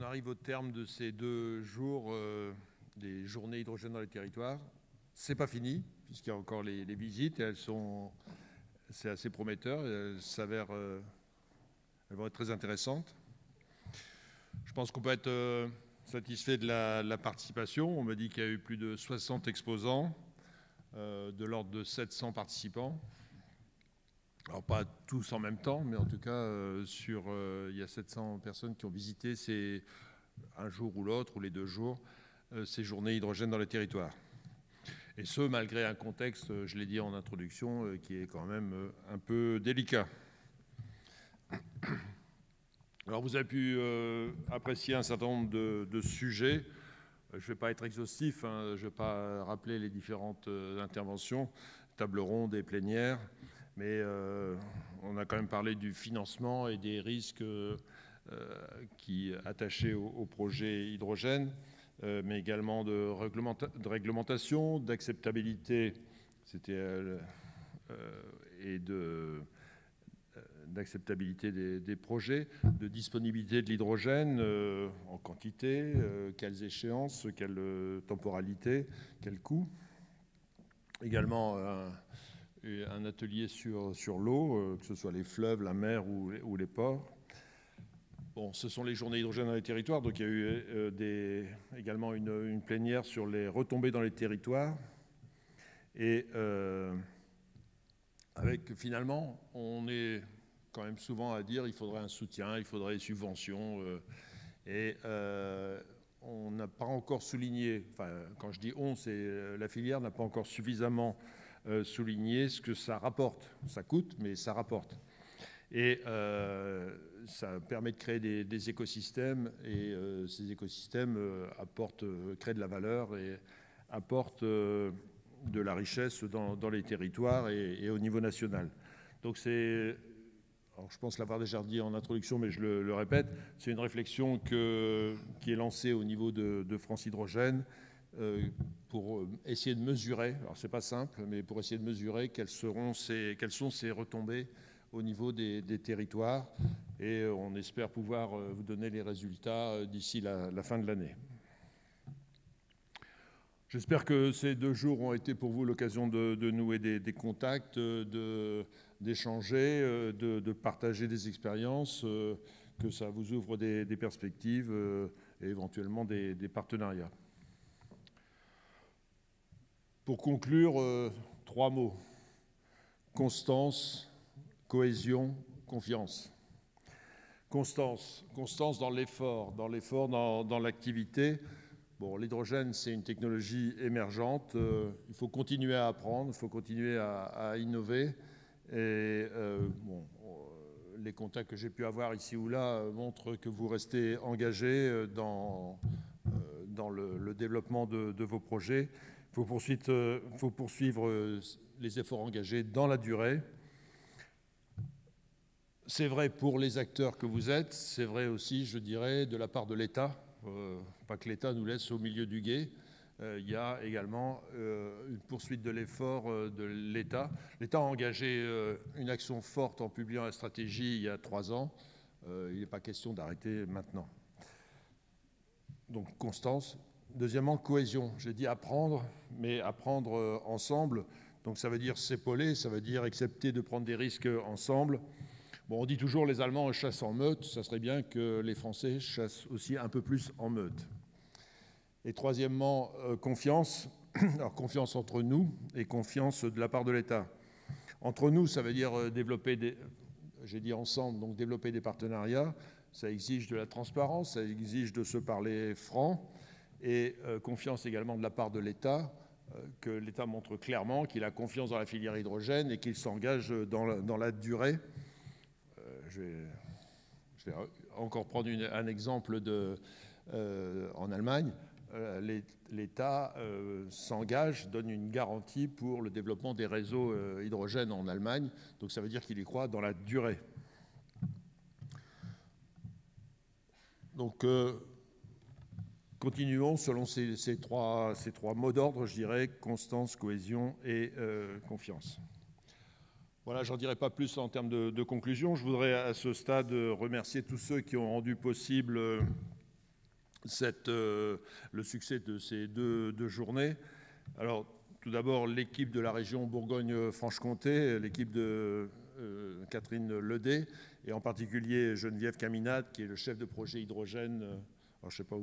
on arrive au terme de ces 2 jours des journées hydrogène dans les territoires. C'est pas fini, puisqu'il y a encore les visites, et c'est assez prometteur, elles vont être très intéressantes. Je pense qu'on peut être satisfait de la participation. On me dit qu'il y a eu plus de 60 exposants, de l'ordre de 700 participants. Alors pas tous en même temps, mais en tout cas, il y a 700 personnes qui ont visité un jour ou l'autre, ou les 2 jours, ces journées hydrogène dans les territoires. Et ce, malgré un contexte, je l'ai dit en introduction, qui est quand même un peu délicat. Alors vous avez pu apprécier un certain nombre de sujets. Je ne vais pas être exhaustif, hein, je ne vais pas rappeler les différentes interventions, table ronde et plénière, mais on a quand même parlé du financement et des risques attachés au projet hydrogène, mais également de réglementation, d'acceptabilité, d'acceptabilité des projets, de disponibilité de l'hydrogène en quantité, quelles échéances, quelle temporalité, quel coût. Également un atelier sur l'eau, que ce soit les fleuves, la mer ou les ports. Bon, ce sont les journées hydrogène dans les territoires, donc il y a eu également une plénière sur les retombées dans les territoires. Et avec, finalement, on est quand même souvent à dire qu'il faudrait un soutien, il faudrait des subventions. On n'a pas encore souligné, enfin, quand je dis on, c'est la filière n'a pas encore suffisamment souligné ce que ça rapporte. Ça coûte, mais ça rapporte. Et ça permet de créer des écosystèmes, et ces écosystèmes créent de la valeur et apportent de la richesse dans les territoires et au niveau national. Donc alors je pense l'avoir déjà dit en introduction, mais je le répète, c'est une réflexion qui est lancée au niveau de France Hydrogène pour essayer de mesurer, alors c'est pas simple, mais pour essayer de mesurer quelles sont ces retombées au niveau des territoires, et on espère pouvoir vous donner les résultats d'ici la fin de l'année. J'espère que ces 2 jours ont été pour vous l'occasion de nouer des contacts, d'échanger, de partager des expériences, que ça vous ouvre des perspectives et éventuellement des partenariats. Pour conclure, 3 mots. Constance, cohésion, confiance. Constance dans l'effort, dans l'activité. Bon, l'hydrogène, c'est une technologie émergente. Il faut continuer à apprendre, il faut continuer à innover. Et les contacts que j'ai pu avoir ici ou là montrent que vous restez engagés dans le développement de vos projets. Il faut poursuivre les efforts engagés dans la durée. C'est vrai pour les acteurs que vous êtes, c'est vrai aussi, je dirais, de la part de l'État. Pas que l'État nous laisse au milieu du gué. Il y a également une poursuite de l'effort de l'État. L'État a engagé une action forte en publiant la stratégie il y a 3 ans. Il n'est pas question d'arrêter maintenant. Donc, constance. Deuxièmement, cohésion. J'ai dit apprendre, mais apprendre ensemble. Donc, ça veut dire s'épauler, ça veut dire accepter de prendre des risques ensemble. Bon, on dit toujours les Allemands chassent en meute. Ça serait bien que les Français chassent aussi un peu plus en meute. Et troisièmement, confiance. Alors, confiance entre nous et confiance de la part de l'État. Entre nous, ça veut dire développer j'ai dit ensemble, donc développer des partenariats. Ça exige de la transparence, ça exige de se parler franc. Et confiance également de la part de l'État, que l'État montre clairement qu'il a confiance dans la filière hydrogène et qu'il s'engage dans la durée. Je vais encore prendre un exemple en Allemagne. L'État s'engage, donne une garantie pour le développement des réseaux hydrogène en Allemagne. Donc ça veut dire qu'il y croit dans la durée. Donc continuons selon ces trois mots d'ordre, je dirais, constance, cohésion et confiance. Voilà, j'en dirai pas plus en termes de conclusion. Je voudrais à ce stade remercier tous ceux qui ont rendu possible le succès de ces deux journées. Alors, tout d'abord, l'équipe de la région Bourgogne-Franche-Comté, l'équipe de Catherine Ledet, et en particulier Geneviève Caminade, qui est le chef de projet hydrogène. Alors, je ne sais pas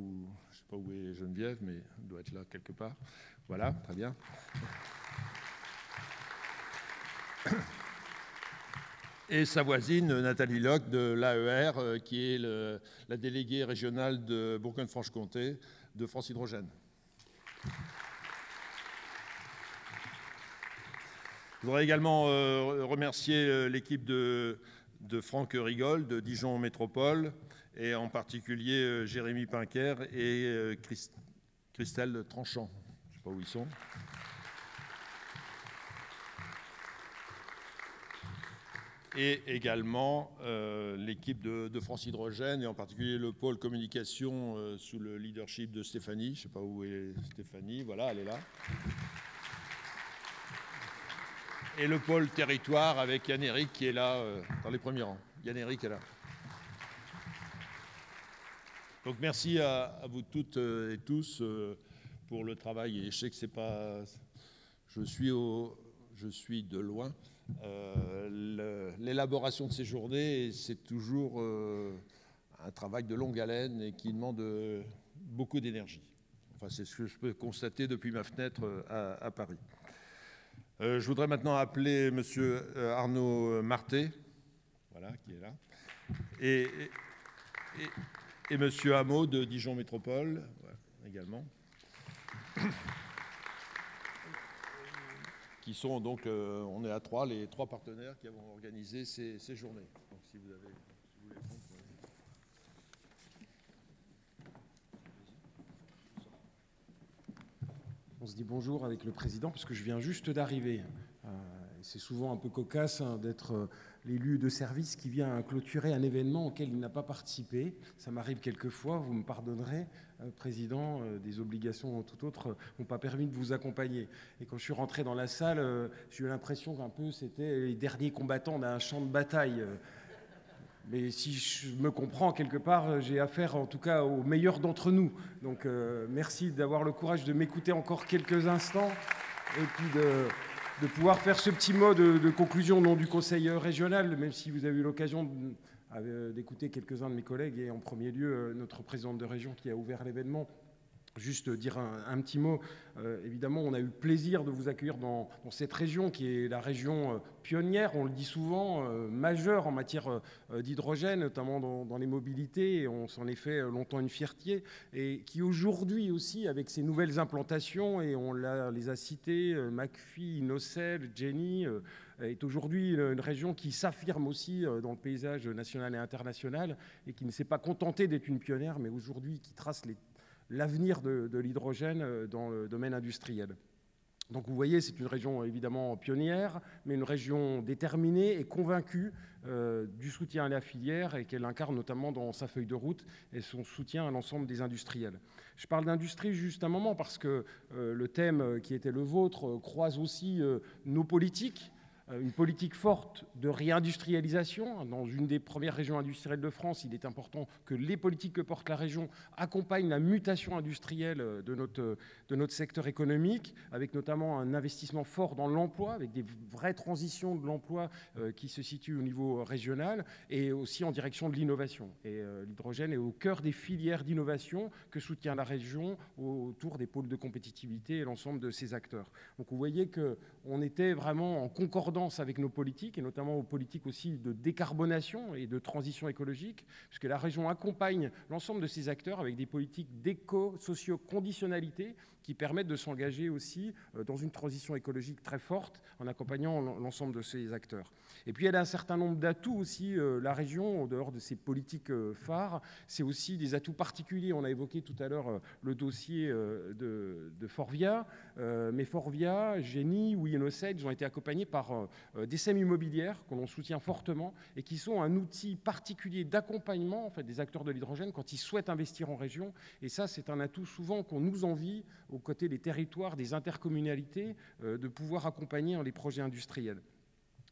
où est Geneviève, mais elle doit être là quelque part. Voilà, très bien. Et sa voisine, Nathalie Locke, de l'AER, qui est la déléguée régionale de Bourgogne-Franche-Comté de France Hydrogène. Je voudrais également remercier l'équipe de Franck Rigol, de Dijon Métropole, et en particulier Jérémy Pinker et Christelle Tranchant. Je ne sais pas où ils sont. Et également l'équipe de France Hydrogène, et en particulier le pôle communication sous le leadership de Stéphanie. Je ne sais pas où est Stéphanie, voilà, elle est là. Et le pôle territoire avec Yann-Éric qui est là dans les premiers rangs. Yann-Éric est là. Donc merci à vous toutes et tous pour le travail. Et je sais que c'est pas... Je suis de loin. L'élaboration de ces journées, c'est toujours un travail de longue haleine et qui demande beaucoup d'énergie. Enfin, c'est ce que je peux constater depuis ma fenêtre à Paris. Je voudrais maintenant appeler M. Arnaud Marté, voilà, qui est là, et M. Hameau de Dijon Métropole, voilà, également. Qui sont donc, on est à trois, les trois partenaires qui avons organisé ces journées. Donc, si vous voulez prendre, On se dit bonjour avec le président parce que je viens juste d'arriver. C'est souvent un peu cocasse d'être l'élu de service qui vient clôturer un événement auquel il n'a pas participé. Ça m'arrive quelquefois, vous me pardonnerez, président, des obligations tout autres n'ont pas permis de vous accompagner. Et quand je suis rentré dans la salle, j'ai eu l'impression qu'un peu c'était les derniers combattants d'un champ de bataille. Mais si je me comprends, quelque part, j'ai affaire en tout cas aux meilleurs d'entre nous. Donc merci d'avoir le courage de m'écouter encore quelques instants et puis de pouvoir faire ce petit mot de conclusion au nom du Conseil régional, même si vous avez eu l'occasion d'écouter quelques-uns de mes collègues et en premier lieu notre présidente de région qui a ouvert l'événement. Juste dire un petit mot. Évidemment, on a eu le plaisir de vous accueillir dans cette région qui est la région pionnière, on le dit souvent, majeure en matière d'hydrogène, notamment dans les mobilités. Et on s'en est fait longtemps une fierté. Et qui aujourd'hui aussi, avec ces nouvelles implantations, et on les a citées, McPhy, Nocel, Jenny, est aujourd'hui une région qui s'affirme aussi dans le paysage national et international et qui ne s'est pas contentée d'être une pionnière, mais aujourd'hui qui trace l'avenir de l'hydrogène dans le domaine industriel. Donc vous voyez, c'est une région évidemment pionnière, mais une région déterminée et convaincue du soutien à la filière et qu'elle incarne notamment dans sa feuille de route et son soutien à l'ensemble des industriels. Je parle d'industrie juste un moment parce que le thème qui était le vôtre croise aussi nos politiques. Une politique forte de réindustrialisation. Dans une des premières régions industrielles de France, il est important que les politiques que porte la région accompagnent la mutation industrielle de notre secteur économique, avec notamment un investissement fort dans l'emploi, avec des vraies transitions de l'emploi qui se situent au niveau régional, et aussi en direction de l'innovation. Et l'hydrogène est au cœur des filières d'innovation que soutient la région autour des pôles de compétitivité et l'ensemble de ses acteurs. Donc vous voyez qu'on était vraiment en concordance avec nos politiques, et notamment aux politiques aussi de décarbonation et de transition écologique, puisque la région accompagne l'ensemble de ces acteurs avec des politiques d'éco-socio-conditionnalité qui permettent de s'engager aussi dans une transition écologique très forte en accompagnant l'ensemble de ces acteurs. Et puis elle a un certain nombre d'atouts aussi, la région, en dehors de ses politiques phares, c'est aussi des atouts particuliers. On a évoqué tout à l'heure le dossier de Forvia, mais Forvia, Génie ou Inocel, ils ont été accompagnés par des SEM immobilières que l'on soutient fortement et qui sont un outil particulier d'accompagnement en fait, des acteurs de l'hydrogène quand ils souhaitent investir en région. Et ça, c'est un atout souvent qu'on nous envie aux côtés des territoires, des intercommunalités, de pouvoir accompagner les projets industriels.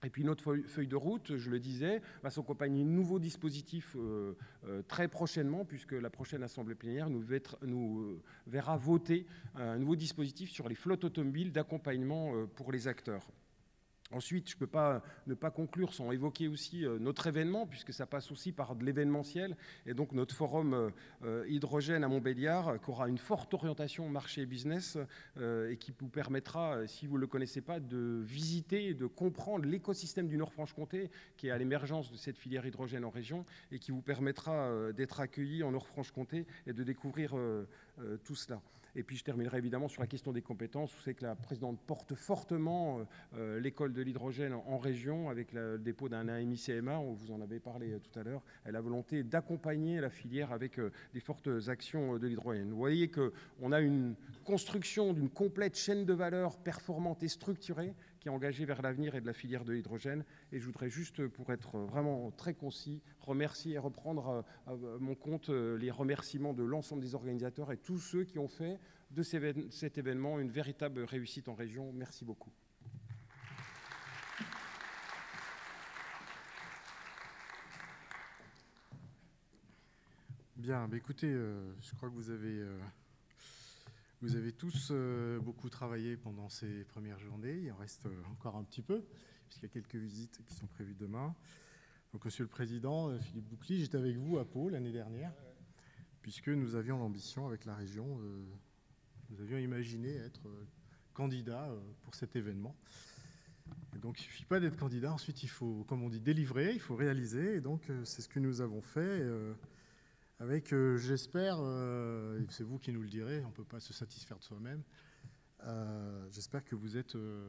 Et puis notre feuille de route, je le disais, va s'accompagner de nouveaux dispositifs très prochainement, puisque la prochaine Assemblée plénière nous verra voter un nouveau dispositif sur les flottes automobiles d'accompagnement pour les acteurs. Ensuite, je ne peux pas ne pas conclure sans évoquer aussi notre événement, puisque ça passe aussi par de l'événementiel, et donc notre forum hydrogène à Montbéliard, qui aura une forte orientation marché et business, et qui vous permettra, si vous ne le connaissez pas, de visiter, de comprendre l'écosystème du Nord-Franche-Comté, qui est à l'émergence de cette filière hydrogène en région, et qui vous permettra d'être accueilli en Nord-Franche-Comté et de découvrir tout cela. Et puis je terminerai évidemment sur la question des compétences. Vous savez que la présidente porte fortement l'école de l'hydrogène en région avec le dépôt d'un AMI CMA, on vous en avait parlé tout à l'heure. Elle a la volonté d'accompagner la filière avec des fortes actions de l'hydrogène. Vous voyez qu'on a une construction d'une complète chaîne de valeur performante et structurée qui est engagée vers l'avenir et de la filière de l'hydrogène. Et je voudrais juste, pour être vraiment très concis, remercier et reprendre à mon compte les remerciements de l'ensemble des organisateurs et tous ceux qui ont fait de cet événement une véritable réussite en région. Merci beaucoup. Bien, écoutez, je crois que vous avez tous beaucoup travaillé pendant ces premières journées. Il en reste encore un petit peu, puisqu'il y a quelques visites qui sont prévues demain. Donc, Monsieur le Président, Philippe Boucli, j'étais avec vous à Pau l'année dernière, puisque nous avions l'ambition avec la région, nous avions imaginé être candidat pour cet événement. Et donc, il ne suffit pas d'être candidat, ensuite il faut, comme on dit, délivrer, il faut réaliser. Et donc, c'est ce que nous avons fait. Avec, j'espère, c'est vous qui nous le direz, on ne peut pas se satisfaire de soi-même, j'espère que vous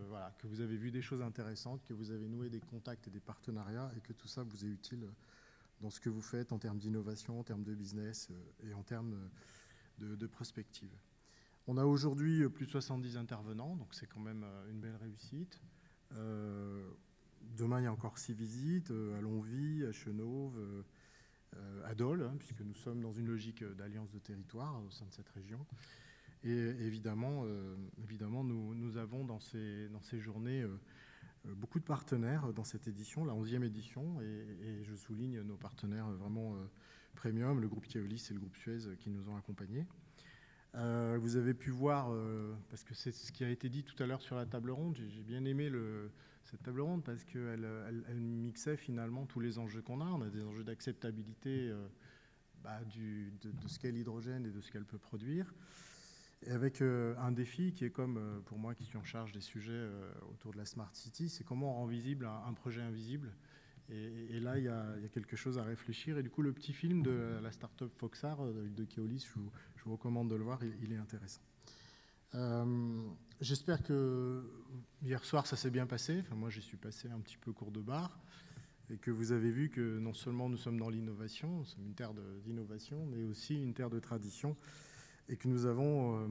voilà, que vous avez vu des choses intéressantes, que vous avez noué des contacts et des partenariats et que tout ça vous est utile dans ce que vous faites en termes d'innovation, en termes de business et en termes de prospective. On a aujourd'hui plus de 70 intervenants, donc c'est quand même une belle réussite. Demain, il y a encore 6 visites à Longwy, à Chenauve, à Dole, puisque nous sommes dans une logique d'alliance de territoire au sein de cette région. Et évidemment, nous avons dans ces journées beaucoup de partenaires dans cette édition, la 11e édition, et je souligne nos partenaires vraiment premium, le groupe Keolis et le groupe Suez qui nous ont accompagnés. Vous avez pu voir, parce que c'est ce qui a été dit tout à l'heure sur la table ronde, j'ai bien aimé cette table ronde parce qu'elle mixait finalement tous les enjeux qu'on a. On a des enjeux d'acceptabilité de ce qu'est l'hydrogène et de ce qu'elle peut produire. Et avec un défi qui est comme, pour moi qui suis en charge des sujets autour de la Smart City, c'est comment on rend visible un projet invisible. Et là, il y a quelque chose à réfléchir. Et du coup, le petit film de la start-up Foxar de Keolis, je vous recommande de le voir, il est intéressant. J'espère que hier soir, ça s'est bien passé. Enfin, moi, j'y suis passé un petit peu court de barre. Et que vous avez vu que non seulement nous sommes dans l'innovation, nous sommes une terre d'innovation, mais aussi une terre de tradition. Et que nous avons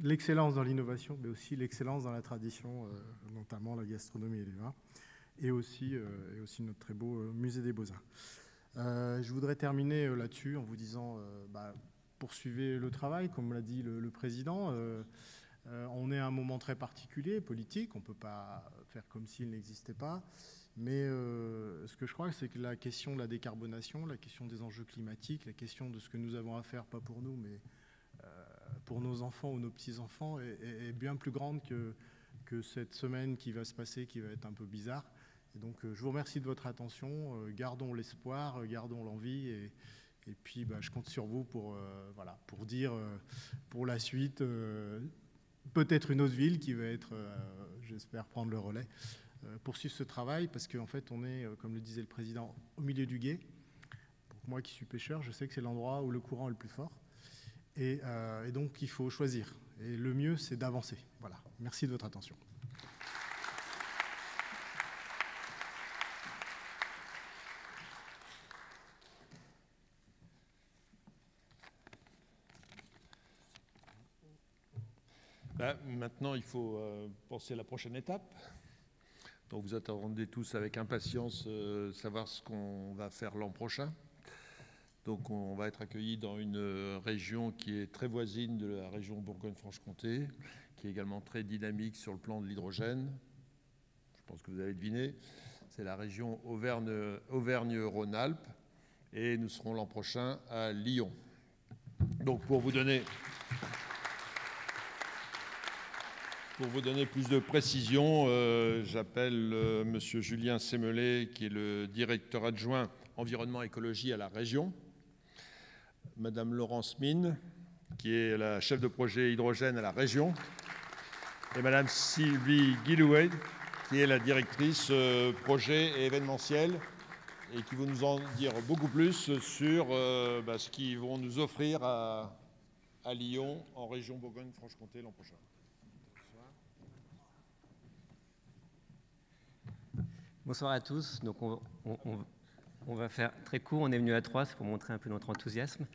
l'excellence dans l'innovation, mais aussi l'excellence dans la tradition, notamment la gastronomie et les vins. Et aussi notre très beau musée des Beaux-Arts. Je voudrais terminer là-dessus en vous disant, poursuivez le travail, comme l'a dit le président. On est à un moment très particulier, politique, on ne peut pas faire comme s'il n'existait pas. Mais ce que je crois, c'est que la question de la décarbonation, la question des enjeux climatiques, la question de ce que nous avons à faire, pas pour nous, mais pour nos enfants ou nos petits-enfants, est bien plus grande que cette semaine qui va se passer, qui va être un peu bizarre. Et donc, je vous remercie de votre attention. Gardons l'espoir, gardons l'envie. Et puis, je compte sur vous pour dire pour la suite, peut-être une autre ville qui va être, j'espère, prendre le relais, poursuivre ce travail. Parce qu'en fait, on est, comme le disait le président, au milieu du gué. Pour moi qui suis pêcheur, je sais que c'est l'endroit où le courant est le plus fort. Et donc, il faut choisir. Et le mieux, c'est d'avancer. Voilà. Merci de votre attention. Maintenant, il faut penser à la prochaine étape. Donc, vous attendez tous avec impatience savoir ce qu'on va faire l'an prochain. Donc, on va être accueillis dans une région qui est très voisine de la région Bourgogne-Franche-Comté, qui est également très dynamique sur le plan de l'hydrogène. Je pense que vous avez deviné. c'est la région Auvergne-Rhône-Alpes, et nous serons l'an prochain à Lyon. Donc pour vous donner plus de précision, j'appelle M. Julien Sémelet, qui est le directeur adjoint environnement écologie à la région, Mme Laurence Mine, qui est la chef de projet hydrogène à la région, et Mme Sylvie Guillouet, qui est la directrice projet et événementiel, et qui vont nous en dire beaucoup plus sur ce qu'ils vont nous offrir à Lyon, en région Bourgogne-Franche-Comté, l'an prochain. Bonsoir à tous. Donc on va faire très court. On est venu à 3, c'est pour montrer un peu notre enthousiasme.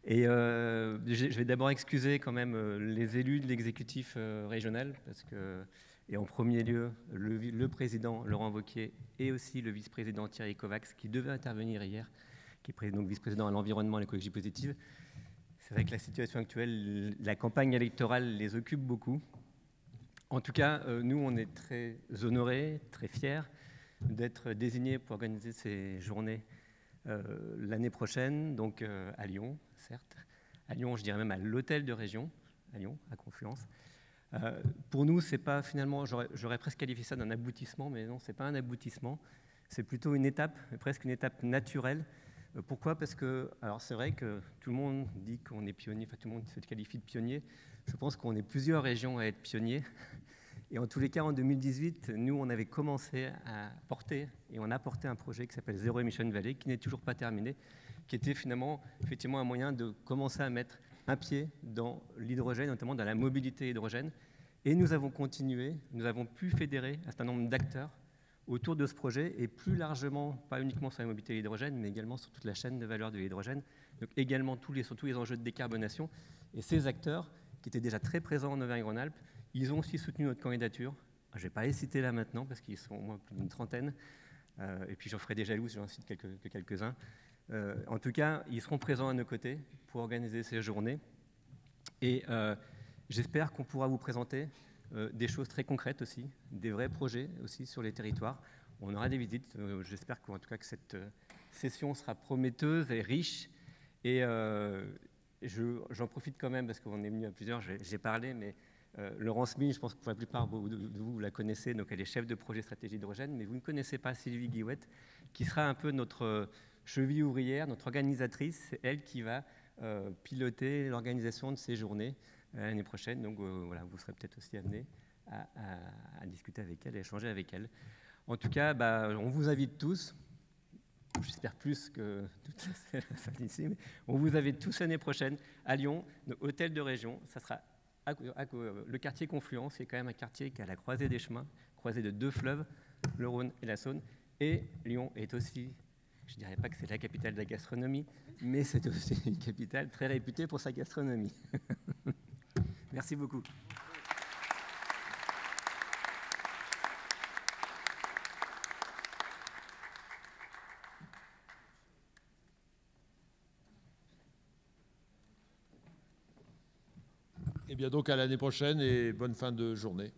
Et je vais d'abord excuser quand même les élus de l'exécutif régional, parce que, et en premier lieu, le président Laurent Wauquiez et aussi le vice-président Thierry Kovacs, qui devait intervenir hier, qui est donc vice-président à l'environnement et à l'écologie positive. C'est vrai que la situation actuelle, la campagne électorale les occupe beaucoup. En tout cas, nous, on est très honorés, très fiers d'être désignés pour organiser ces journées l'année prochaine, donc à Lyon, certes. À Lyon, je dirais même à l'hôtel de région, à Lyon, à Confluence. Pour nous, c'est pas finalement, j'aurais presque qualifié ça d'un aboutissement, mais non, c'est pas un aboutissement. C'est plutôt une étape, presque une étape naturelle. Pourquoi ? Parce que, alors c'est vrai que tout le monde dit qu'on est pionnier, enfin tout le monde se qualifie de pionnier. Je pense qu'on est plusieurs régions à être pionniers. Et en tous les cas, en 2018, nous, on avait commencé à porter, et on a porté un projet qui s'appelle Zero Emission Valley, qui n'est toujours pas terminé, qui était finalement, effectivement, un moyen de commencer à mettre un pied dans l'hydrogène, notamment dans la mobilité hydrogène. Et nous avons continué, nous avons pu fédérer un certain nombre d'acteurs autour de ce projet, et plus largement, pas uniquement sur la mobilité hydrogène, mais également sur toute la chaîne de valeur de l'hydrogène, donc également sur tous les enjeux de décarbonation. Et ces acteurs, qui étaient déjà très présents en Auvergne-Rhône-Alpes, ils ont aussi soutenu notre candidature. Je ne vais pas les citer là maintenant, parce qu'ils sont au moins plus d'une trentaine, et puis j'en ferai des jaloux si j'en cite quelques-uns. En tout cas, ils seront présents à nos côtés pour organiser ces journées. Et j'espère qu'on pourra vous présenter des choses très concrètes aussi, des vrais projets aussi sur les territoires. On aura des visites. J'espère qu'en tout cas que cette session sera prometteuse et riche. Et j'en profite quand même parce qu'on est venu à plusieurs. J'ai parlé, mais Laurence Mine, je pense que pour la plupart de vous la connaissez. Donc elle est chef de projet stratégie hydrogène, mais vous ne connaissez pas Sylvie Guillouet, qui sera un peu notre cheville ouvrière, notre organisatrice. C'est elle qui va piloter l'organisation de ces journées l'année prochaine. Donc voilà, vous serez peut-être aussi amenés à discuter avec elle, à échanger avec elle. En tout cas, on vous invite tous. J'espère plus que toute la salle ici, mais on vous invite tous l'année prochaine à Lyon, hôtel de région. Ça sera le quartier Confluence, qui est quand même un quartier qui est à la croisée des chemins, croisée de deux fleuves, le Rhône et la Saône. Et Lyon est aussi, je ne dirais pas que c'est la capitale de la gastronomie, mais c'est aussi une capitale très réputée pour sa gastronomie. Merci beaucoup. Et bien donc à l'année prochaine et bonne fin de journée.